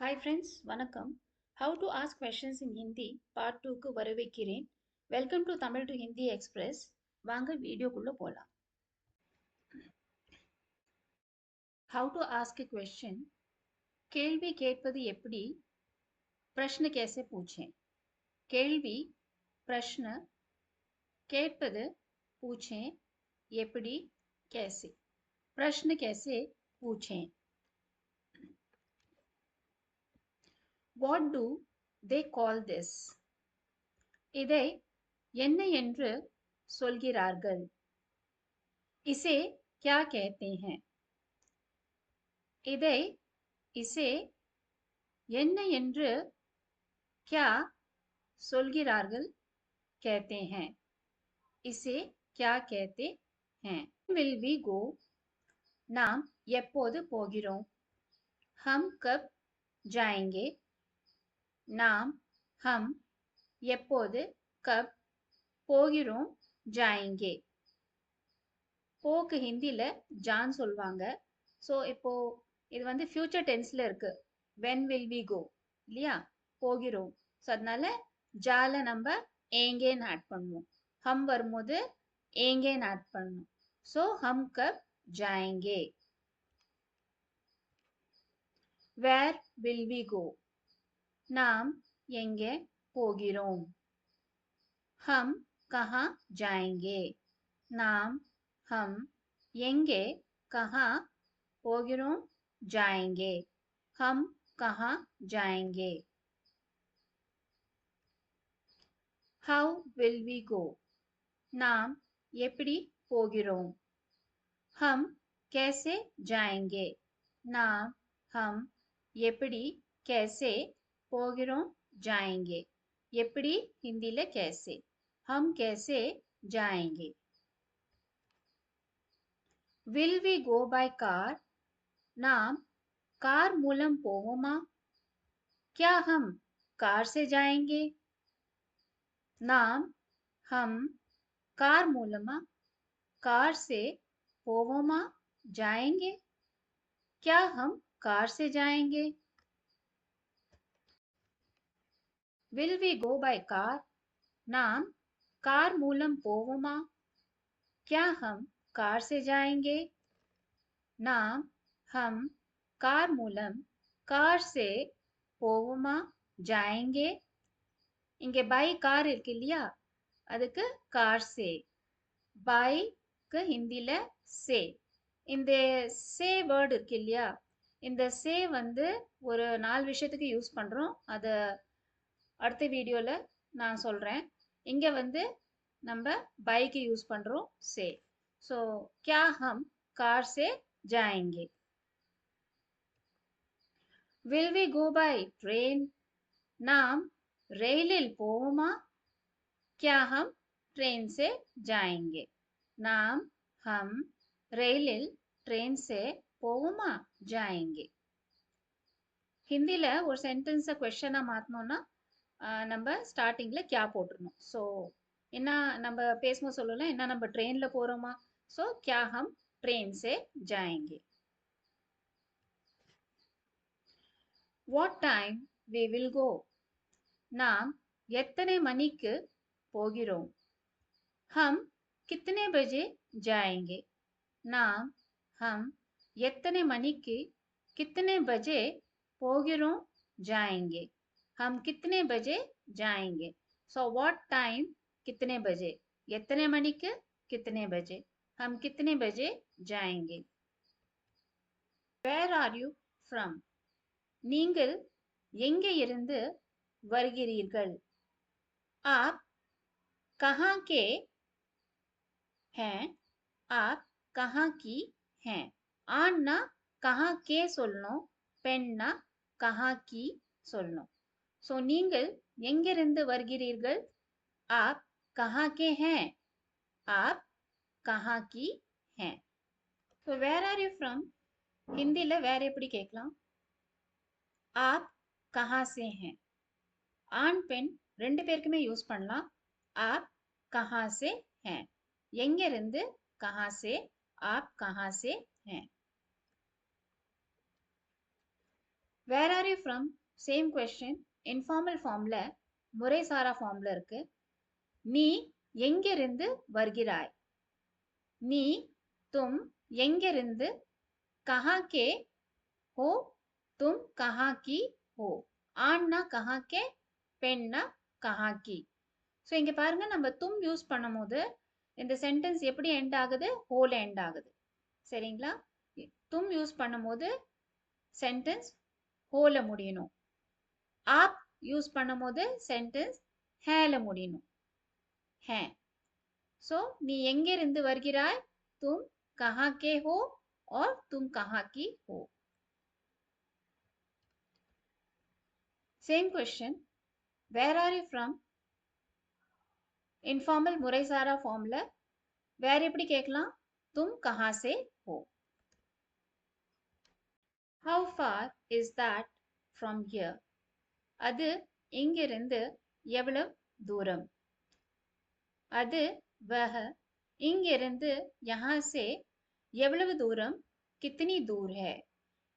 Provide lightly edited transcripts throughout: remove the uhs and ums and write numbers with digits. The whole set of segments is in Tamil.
Hi friends, வணக்கம். How to ask questions in Hindi part 2க்கு வரவேற்கிறேன். Welcome to Tamil to Hindi Express. வாங்க வீடியோக்குள்ள போலாம். How to ask a question? கேள்வி கேட்பது எப்படி? प्रश्न कैसे पूछें? கேள்வி प्रश्न கேட்பது पूछें எப்படி कैसे प्रश्न कैसे पूछें? What do they call this? இதை என்ன என்று சொல்கிறார்கள்? इसे क्या कहते हैं? இதை इसे என்ன என்று क्या சொல்கிறார்கள் कहते हैं? इसे क्या कहते हैं? Will we go? நாம் எப்போது போகிறோம்? हम कब जाएंगे? நாம் हम எப்போது कब போகிறோம் जाएंगे போக்கு ஹிந்தில ஜான் சொல்வாங்க. ஸோ இப்போ இது வந்து ஃபியூச்சர் டென்ஸ்ல இருக்கு. when will we go இல்லையா, போகிறோம். ஸோ அதனால ஜால நம்ம ஏங்கேன்னு ஆட் பண்ணுவோம். ஹம் வரும்போது ஏங்கேன்னு ஆட் பண்ணணும். ஸோ ஹம் கப் ஜாயேங்கே. Where will we go? நாம் எங்கே போகிறோம்? हम कहाँ जाएंगे? நாம் हम எங்கே कहाँ போகிறோம் जाएंगे. हम कहाँ जाएंगे? How will we go? நாம் எப்படி போகிறோம்? हम कैसे जाएंगे? நாம் हम எப்படி कैसे போகிறோம் जाएंगे. எப்படி ஹிந்தில कैसे, हम कैसे जाएंगे. Will we go by car? நாம் कार மூலம் போவோமா? क्या हम कार से जाएंगे? நாம் हम कार மூலமா कार से போவோமா जाएंगे? क्या हम कार से जाएंगे? Will we go by car? நாம் कार மூலம் போவோமா? क्या हम कार से जाएंगे? நாம் हम कार மூலம் कार से போவோமா जाएंगे. இங்கே பை கார் இருக்கு இல்லையா, அதுக்கு கார் சே. பைக்கு ஹிந்தில சே. இந்த சே வேர்டு இருக்கு இல்லையா, இந்த சே வந்து ஒரு 4 விஷயத்துக்கு யூஸ் பண்றோம். அதை அடுத்த வீடியோல நான் சொல்றேன். இங்க வந்து நம்ம பைக்கு யூஸ் பண்றோம் சே. ஸோ क्या हम कार से जाएंगे? Will we go by train? நாம் ரயிலில் போவோமா? क्या हम ट्रेन से जाएंगे? நாம் हम ரயிலில் ट्रेन से போவோமா जाएंगे. ஹிந்தில ஒரு சென்டென்ஸை கொஸ்டனா மாத்தணும்னா நம்ம ஸ்டார்டிங்ல क्या போட்டுறணும். ஸோ என்ன நம்ம பேசும்போது சொல்லலாம், என்ன நம்ம ட்ரெயின்ல போறோமா? ஸோ क्या हम ट्रेन से जाएंगे. What time we will go? நாம் எத்தனை மணிக்கு போகிறோம்? हम कितने बजे जाएंगे? நாம் हम எத்தனை மணிக்கு कितने बजे போகிறோம் जाएंगे. हम कितने बजे जाएंगे. So what time कितने बजे, எத்தனை மணிக்கு कितने बजे, हम कितने बजे जाएंगे. Where are you from? நீங்கள் எங்கே இருந்து வருகிறீர்கள்? आप कहाँ के हैं? आप कहाँ की हैं? ஆண்னா कहाँ के சொல்லணும், பெண்ணா कहाँ की சொல்லணும். ஸோ நீங்கள் எங்கிருந்து வருகிறீர்கள்? आप कहाँ के हैं? आप कहाँ की हैं. So where are you from? ஹிந்தில வேற எப்படி கேட்கலாம்? आप कहाँ से हैं. ஆண் பெண் ரெண்டு பேருக்குமே யூஸ் பண்ணலாம். आप कहाँ से हैं. எங்கிருந்து कहाँ से, आप कहाँ से हैं. Where are you from same question informal ஃபார்ம்ல முறைசாரா ஃபார்ம்ல இருக்கு. நீ எங்கிருந்து வருகிறாய்? நீ தும் எங்கிருந்து कहाँ के हो तुम कहाँ की हो ஆண்னா कहाँ के பெண்ணா कहाँ की. ஸோ இங்க பாருங்க நம்ம தும் யூஸ் பண்ணும்போது இந்த சென்டென்ஸ் எப்படி எண்ட் ஆகுது? ஹோல எண்ட் ஆகுது. சரிங்களா? தும் யூஸ் பண்ணும்போது சென்டென்ஸ் ஹோல முடியணும். ஆப் யூஸ் பண்ணும்போது சென்டென்ஸ் ஹேல முடியணும். ஹே. ஸோ நீ எங்கிருந்து வருகிறாய்? தும் कहाँ के हो और तुम कहाँ की हो. Same question. Where are you from? Informal முறைசாரா ஃபார்ம்ல வேற எப்படி கேட்கலாம்? तुम कहाँ से हो. How far is that from here? அது இங்கிருந்து எவ்வளவு தூரம்? அது वह இங்கிருந்து यहाँ से எவ்வளவு தூரம்? कितनी दूर है?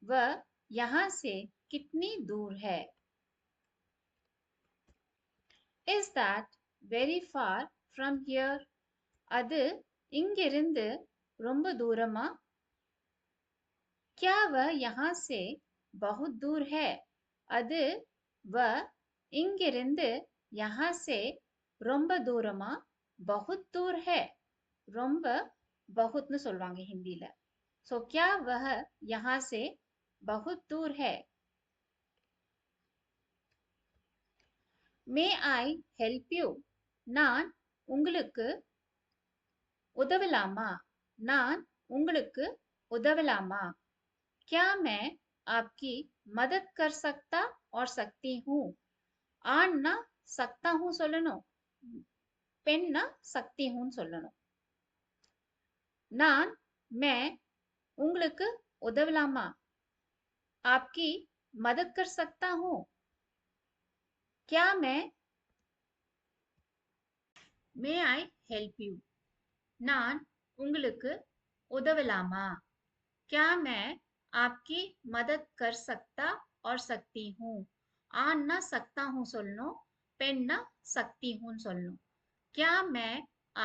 वह यहाँ से कितनी दूर है? Is that very far from here? அது இங்கிருந்து ரொம்ப தூரமா? क्या वह यहाँ से बहुत दूर है? அது वह இங்கிருந்து यहाँ से ரொம்ப தூரமா? बहुत दूर है. ரொம்ப बहुतன்னு சொல்வாங்க ஹிந்தில. So क्या वह यहाँ से बहुत दूर है? May I help you? நான் உங்களுக்கு உதவலாமா? நான் உங்களுக்கு உதவலாமா? क्या मैं आपकी मदद कर सकता और सकती हूँ? ஆண்னா सकता हूँ சொல்லணும். பெண்ணா सकती हूँ சொல்லணும். நான் मैं உங்களுக்கு உதவலாமா? आपकी मदद कर सकता हूँ. क्या मैं May I help you? நான் உங்களுக்கு உதவலாமா? क्या मैं आपकी मदद कर सकता और सकती हूँ? ஆண்னா सकता हूँ சொல்லணும். பெண்ணா सकती हूँ சொல்லணும். क्या मैं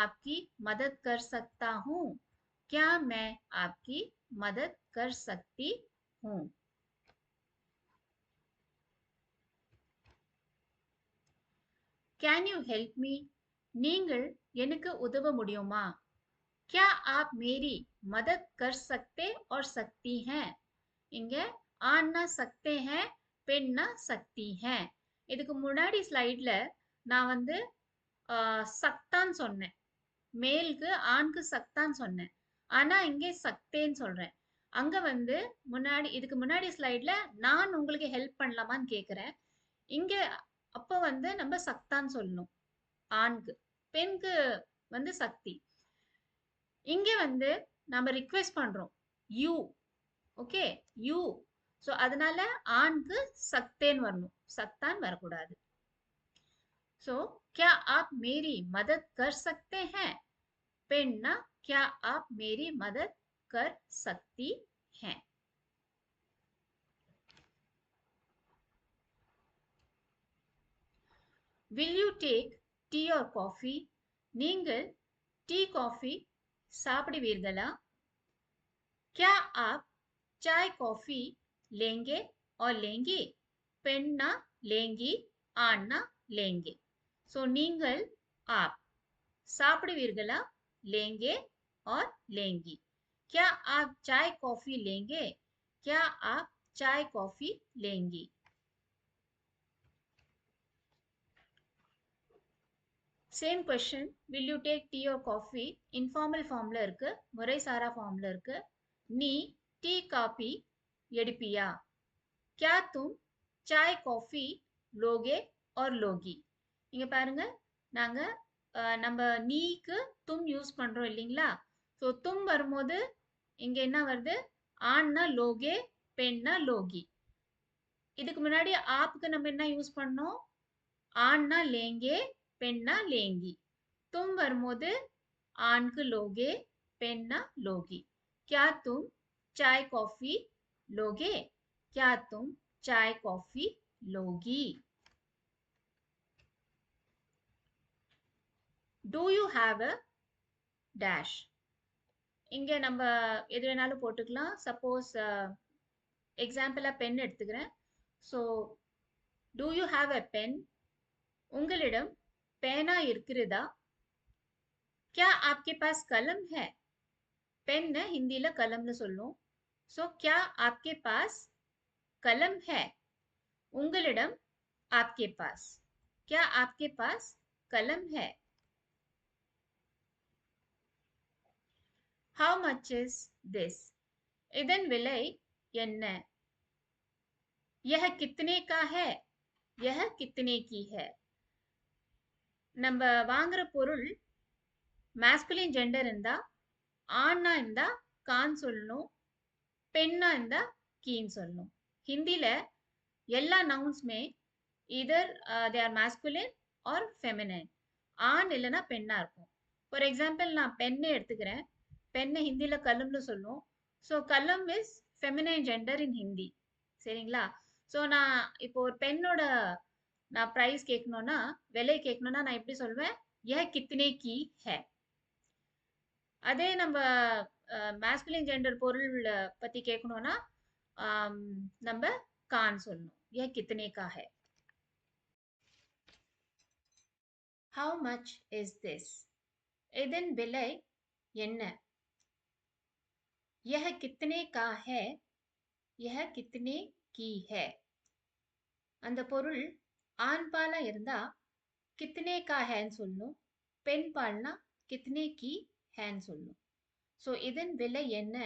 आपकी मदद कर सकता हूँ? क्या मैं आपकी मदद कर सकती हूँ? Can you help me? நீங்கள் எனக்கு உதவ முடியுமா? क्या आप मेरी मदद कर सकते और सकती हैं? இங்க ஆண்னா सकते हैं, பெண்ணா सकती हैं. இதுக்கு முன்னாடி ஸ்லைட்ல நான் வந்து சக்தான்னு சொன்னேன். மேலுக்கு ஆண்க்கு சக்தான்னு சொன்னேன். ஆனா இங்கே சக்தேன்னு சொல்றேன். அங்க வந்து இதுக்கு முன்னாடி ஸ்லைட்ல நான் உங்களுக்கு ஹெல்ப் பண்ணலாமான்னு கேக்குறேன். இங்க அப்ப வந்து நம்ம சக்தான்னு சொல்லணும் ஆண்க்கு. பெண்க்கு வந்து சக்தி. இங்க வந்து நம்ம ரிக்வெஸ்ட் பண்றோம் யூ. Okay, you. சோ அதனால ஆண்க்கு சக்தேன்னு வரணும், சக்தான் வரக்கூடாது. सो क्या आप मेरी मदद कर सकते हैं? पेन्ना क्या आप मेरी मदद कर सकती हैं? Will you take tea or coffee? நீங்கள் டீ காஃபி சாப்பிடுவீர்களா? क्या आप चाय कॉफी लेंगे और लेंगी? पेन्ना लेंगी, आन्ना लेंगे. सो நீங்கள் आप சாப்பிடுவீர்களா? लेंगे और लेंगी. क्या आप चाय कॉफी लेंगे? क्या आप चाय कॉफी लेंगी? Same question. will you take tea or coffee? Informal ஃபார்ம்ல இருக்கு, முறைசாரா ஃபார்ம்ல இருக்கு. நீ டீ காபி எடுப்பியா? क्या तुम चाय कॉफी लोगे और लोगी? இங்க பாருங்க, நாங்க நம்ம நீக்கு தும் யூஸ் பண்றோம் இல்லீங்களா? சோ தும் வரும்போது இங்க என்ன வருது? ஆண்னா லோகே, பெண்ணா லோகி. இதுக்கு முன்னாடி ஆப்புக்கு நம்ம என்ன யூஸ் பண்ணோம்? ஆண்னா லேங்கே, பெண்ணா லேங்கி. தும் வரும்போது ஆண்க்கு லோகே, பெண்ணா லோகி. क्या तुम चाय कॉफी लोगे? क्या तुम चाय कॉफी लोगी? Do you have a dash? இங்க நம்ம எது வேணாலும் போட்டுக்கலாம். சப்போஸ் எக்ஸாம்பிளா பென் எடுத்துக்கிறேன். So do you have a pen? உங்களிடம் பேனா இருக்கிறதா? क्या आपके पास कलम है? पेन हिंदीला कलम சொல்லும். So क्या आपके पास कलम है? உங்களிடம் आपके पास. क्या आपके पास कलम है? How much is this? இதன் விலை என்ன? यह कितने का है? यह कितने की है? நம்ம வாங்குற பொருள் masculine gender இருந்தா ஆணா இருந்தா கான் சொல்லணும், பெண்ணா இருந்தா கீன்னு சொல்லணும். ஹிந்தில எல்லா நவுன்ஸ்மே either they are masculine or feminine. ஆண் இல்லைன்னா பெண்ணா இருக்கும். ஃபார் எக்ஸாம்பிள் நான் பெண்ணை எடுத்துக்கிறேன். பெண்ணை ஹிந்தில கலம்னு சொல்லுவோம். So kalam is feminine gender in Hindi. சரிங்களா? ஸோ நான் இப்போ ஒரு பெண்ணோட நான் ப்ரைஸ் கேட்கணும்னா, விலை கேட்கணும்னா நான் எப்படி சொல்வேன்? यह कितने की है? அதே நம்ம மேஸ்குலின் ஜெண்டர் பொருள் பத்தி கேட்கணும்னா நம்ம கான் சொல்லணும். यह कितने का है? How much is this? இதன் விலை என்ன? यह कितने का है? यह कितने की है? அந்த பொருள் ஆண் பாலா இருந்தா कितने का हैன்னு சொல்லணும். பெண் பால்னா कितने की हैன்னு சொல்லணும். ஸோ இதன் விலை என்ன?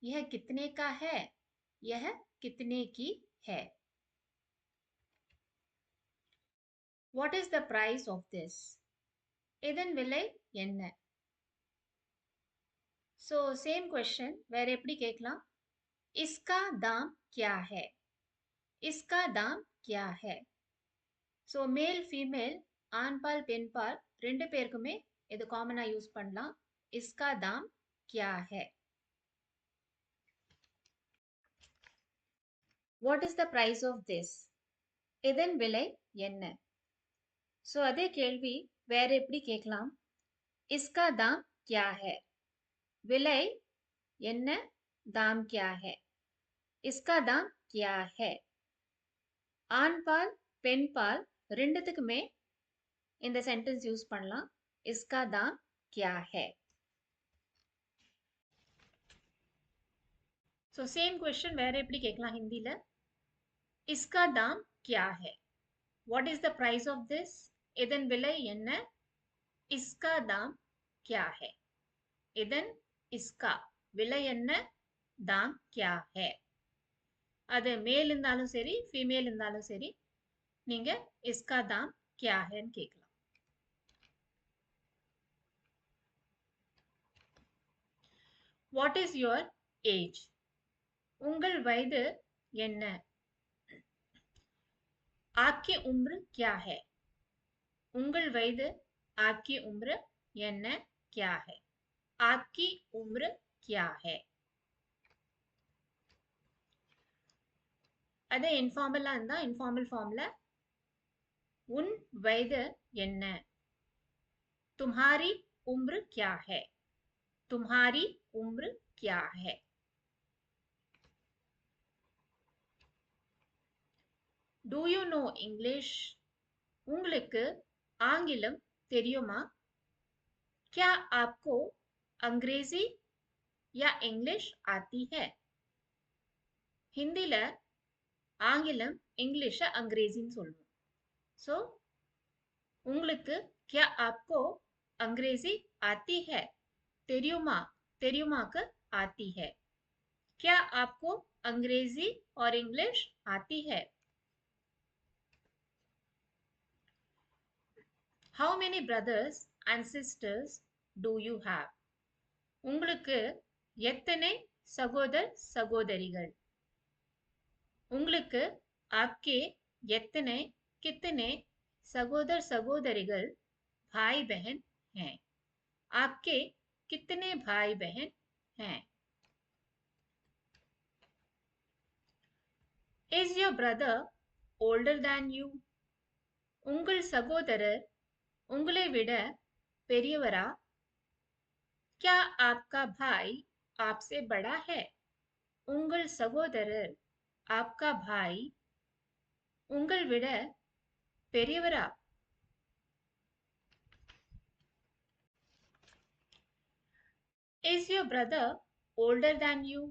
यह कितने का है? यह कितने की है? What is the price of this? இதன் விலை என்ன? ஸோ சேம் கொஸ்டின் வேற எப்படி கேட்கலாம்? इसका दाम क्या है? इसका दाम क्या है? ஸோ மேல் ஃபீமேல் ஆண் பால் பெண் பால் ரெண்டு பேருக்குமே இது காமனா யூஸ் பண்ணலாம். इसका दाम क्या है? What is the price of this? இதன் விலை என்ன? ஸோ அதே கேள்வி வேற எப்படி கேட்கலாம்? इसका दाम क्या है? விலை என்ன? दाम क्या है? इसका दाम क्या है? ஆண் பால் பெண் பால் ரெண்டுத்துக்குமே இந்த சென்டென்ஸ் யூஸ் பண்ணலாம். इसका दाम क्या है? ஸோ சேம் क्वेश्चन வேற எப்படி கேட்கலாம் ஹிந்தில? इसका दाम क्या है? What is the price of this? இதன் விலை என்ன? इसका दाम क्या है? இதன் इसका விலை என்ன? दाम क्या है? அது மேல் இருந்தாலும் சரி ஃபீமேல் இருந்தாலும் சரி நீங்க इसका दाम क्या है ன்னு கேட்கலாம். What is your age? உங்கள் வயது என்ன? आपकी उम्र क्या है? உங்கள் வயது आपकी उम्र என்ன? क्या है? आपकी उम्र क्या है? அதே இன்ஃபார்மலா இருந்தா இன்ஃபார்மல் ஃபார்ம்ல உன் வயது என்ன? तुम्हारी उम्र क्या है? तुम्हारी उम्र क्या है? Do you know English? உங்களுக்கு ஆங்கிலம் தெரியுமா? क्या आपको अंग्रेजी या इंग्लिश आती है? ஹிந்தில ஆங்கிலம் இங்கிலீஷ अंग्रेजीன்னு சொல்லுவோம். ஸோ உங்களுக்கு क्या आपको अंग्रेजी आती है? தெரியுமா? தெரியுமாக்கு आती है. क्या आपको अंग्रेजी और इंग्लिश आती है? How many brothers and sisters do you have? உங்களுக்கு எத்தனை சகோதர சகோதரிகள்? உங்களுக்கு आपके எத்தனை कितने सगोदर सगोदरीगल भाई बहन हैं? आपके कितने भाई बहन हैं? Is your brother older than you? உங்கள் சகோதரர் உங்களை விட பெரியவரா? क्या आपका भाई आपसे बड़ा है? உங்கள் சகோதரர் आपका भाई உங்கள் விட பெரியவரா? Is your brother older than you?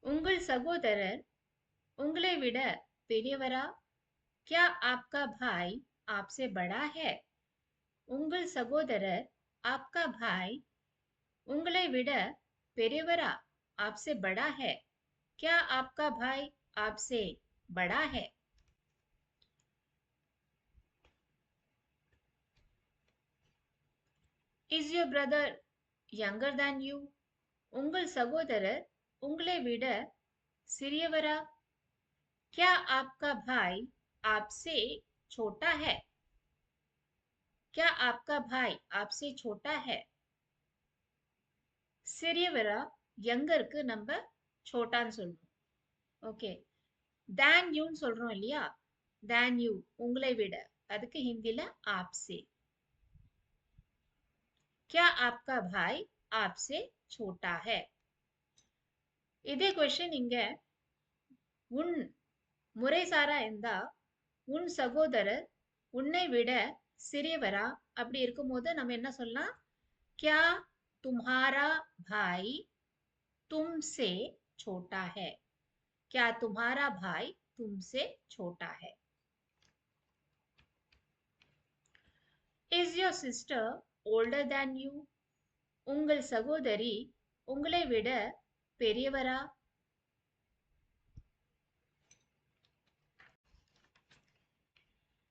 உங்கள் சகோதரர் உங்களை விட பெரியவரா? क्या आपका भाई आपसे बड़ा है? உங்கள் சகோதரர் आपका भाई உங்களை விட பெரியவரா? आपसे बड़ा है. क्या आपका भाई आपसे बड़ा है? Is your brother younger than you? உங்கள் சகோதரர் உங்களை விட சிறியவரா? क्या आपका भाई आपसे छोटा है? क्या आपका भाई आपसे छोटा है? சிறியவரா யங்கருக்கு நம்ம சோட்டான்னு சொல்லணும். ஓகே, தேன் யூன்னு சொல்றோம் இல்லையா? தேன் யூ உங்களை விட, அதுக்கு ஹிந்தில आपसे. क्या आपका भाई आपसे छोटा है? இதே क्वेश्चन இங்க உன் முறைசாரா இருந்தா உன் சகோதரர் உன்னை விட சிறியவரா அப்படி இருக்கும்போது நம்ம என்ன சொல்லலாம்? क्या तुम्हारा भाई तुमसे छोटा है? क्या तुम्हारा भाई तुमसे छोटा है? Is your sister older than you? உங்கள் சகோதரி உங்களை விட பெரியவரா?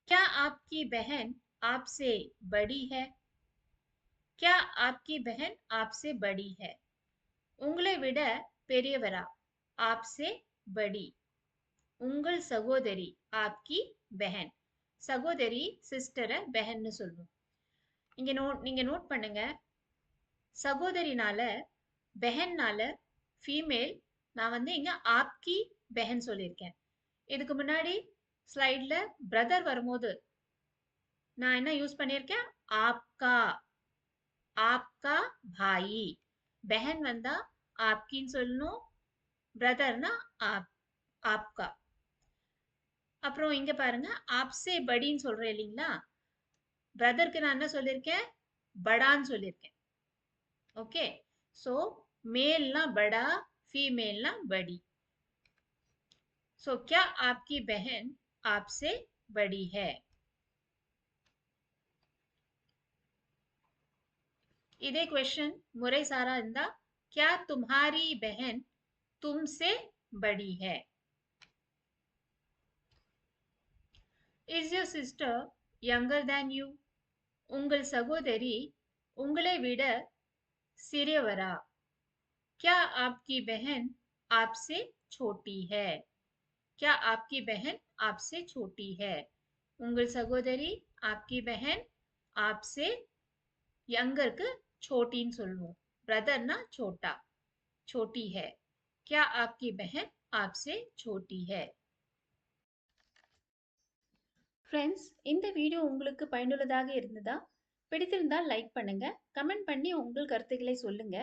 क्या आपकी बहन आपसे बड़ी है? क्या आपकी बहन आपसे बड़ी है? உங்களை விட பெரியவரா? आपसे बड़ी. உங்கள் சகோதரி आपकी बहन. சகோதரி சிஸ்டரை பெஹன்னு சொல்லுவோம். நீங்க நோட் பண்ணுங்க, சகோதரினால பெஹன்னால ஃபீமேல் நான் வந்து இங்க ஆப்கி பெஹன் சொல்லியிருக்கேன். இதுக்கு முன்னாடி ஸ்லைட்ல பிரதர் வரும்போது நான் என்ன யூஸ் பண்ணியிருக்கேன்? ஆப்கா. ஆப்கா பாயி. பெஹன் வந்தா ஆப்கின்னு சொல்லணும், பிரதர்னா ஆப்கா. அப்புறம் இங்க பாருங்க, ஆப்சே படின்னு சொல்றேன் இல்லைங்களா? பிரதருக்கு நான் என்ன சொல்லியிருக்கேன்? படான்னு சொல்லியிருக்கேன். ஓகே, சோ मेलना बड़ा, फीमेलना बड़ी. सो क्या आपकी बहन आपसे बड़ी है? இதே क्वेश्चन मुरे सारा इंदा, क्या तुम्हारी बहन तुमसे बड़ी है? Is your sister younger than you? உங்கள் சகோதரி உங்களை விட சிறியவரா? क्या आपकी बहन आपसे छोटी है? क्या आपकी बहन आपसे छोटी है? உங்கள் சகோதரி आपकी बहन आपसे यंगरக்கு छोटीன்னு சொல்லுவோம். ब्रदरனா छोटा, छोटी है. क्या आपकी बहन आपसे छोटी है? ஃப்ரெண்ட்ஸ், இந்த வீடியோ உங்களுக்கு பயனுள்ளதாக இருந்ததா? பிடித்திருந்தால் லைக் பண்ணுங்க, கமெண்ட் பண்ணி உங்கள் கருத்துக்களை சொல்லுங்க.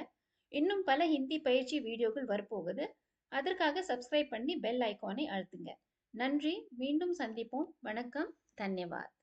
இன்னும் பல ஹிந்தி பயிற்சி வீடியோக்கள் வரப்போகுது. அதற்காக சப்ஸ்கிரைப் பண்ணி பெல் ஐகானை அழுத்துங்க. நன்றி, மீண்டும் சந்திப்போம். வணக்கம், தன்யவாத்.